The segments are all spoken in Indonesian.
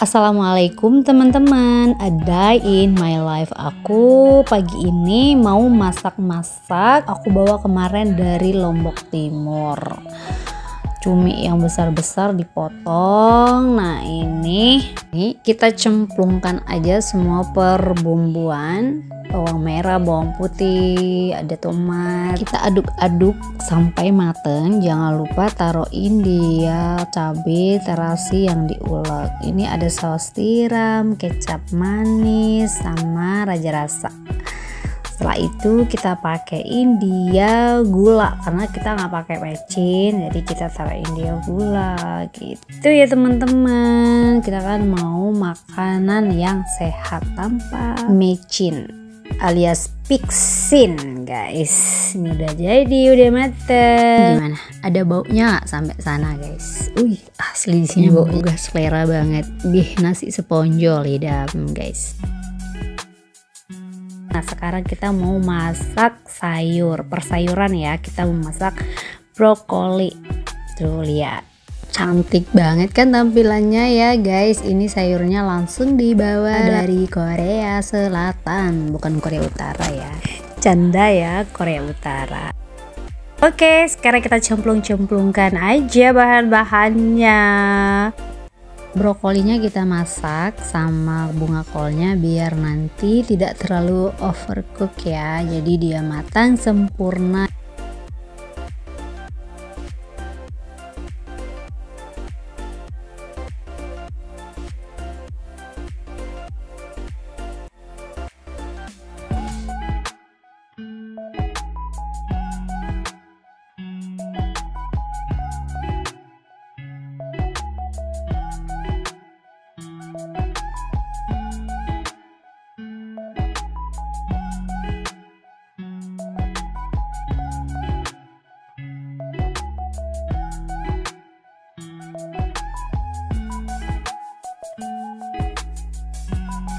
Assalamualaikum teman-teman, a day in my life. Aku pagi ini mau masak-masak. Aku bawa kemarin dari Lombok Timur. Cumi yang besar-besar dipotong. Nah ini kita cemplungkan aja semua perbumbuan. Bawang merah, bawang putih, ada tomat. Kita aduk-aduk sampai mateng. Jangan lupa taruhin dia cabai terasi yang diulek. Ini ada saus tiram, kecap manis, sama raja rasa. Setelah itu kita pakaiin dia gula karena kita nggak pakai mecin, jadi kita taruhin dia gula gitu ya teman-teman. Kita kan mau makanan yang sehat tanpa mecin alias fixin guys. Ini udah jadi, udah mateng. Gimana? Ada baunya nggak sampai sana guys? Asli di sini baunya udah selera banget. Nasi seponjol lidah guys. Nah sekarang kita mau masak sayur, persayuran ya. Kita mau masak brokoli. Tuh lihat, cantik banget kan tampilannya ya guys. Ini sayurnya langsung dibawa dari Korea Selatan, bukan Korea Utara ya. Canda ya, Korea Utara. Oke, sekarang kita cemplung-cemplungkan aja bahan-bahannya. Brokolinya kita masak sama bunga kolnya biar nanti tidak terlalu overcook ya, jadi dia matang sempurna.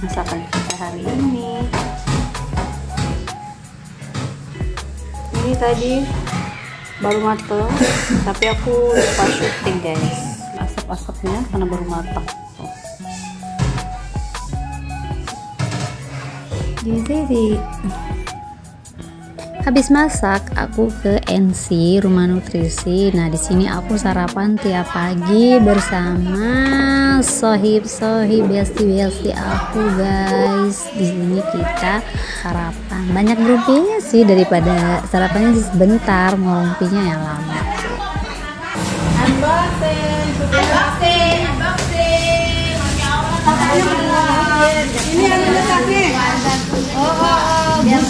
Masakan kita hari ini tadi baru mateng tapi aku lupa syuting guys, asap-asapnya karena baru matang. Jadi habis masak aku ke NC Rumah Nutrisi. Nah di sini aku sarapan tiap pagi bersama sohib besti aku guys. Di sini kita sarapan banyak rumpinya sih, daripada sarapannya sebentar, ngompinya yang lama. Unboxing. Ini ada letaknya. Biar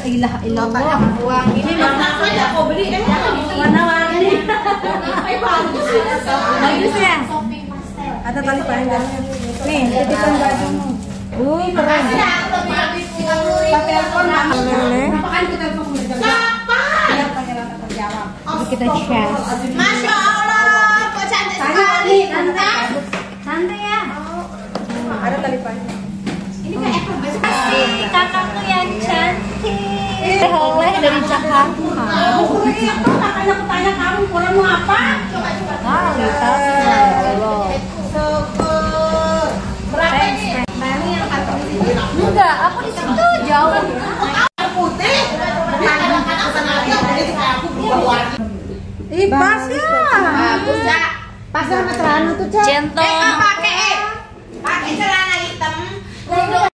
ilah uang ini mana aja kau beli warna-warni bagus ya, ada tali panjangnya nih, titipan bajumu keren pakai telepon kita share. Masya Allah kok cantik sekali, santai ya, ada tali panjang. Ini kayak kakakku yang cantik. Oleh dari Jakarta. Makanya aku tanya kamu kurang mau apa? Berapa ini? Ini yang kantor di sini. Enggak, aku di situ jauh. Putih. Ih, pas ya. Bagus ya. Pas sama celana tuh, Cak. Centong. Pakai celana hitam.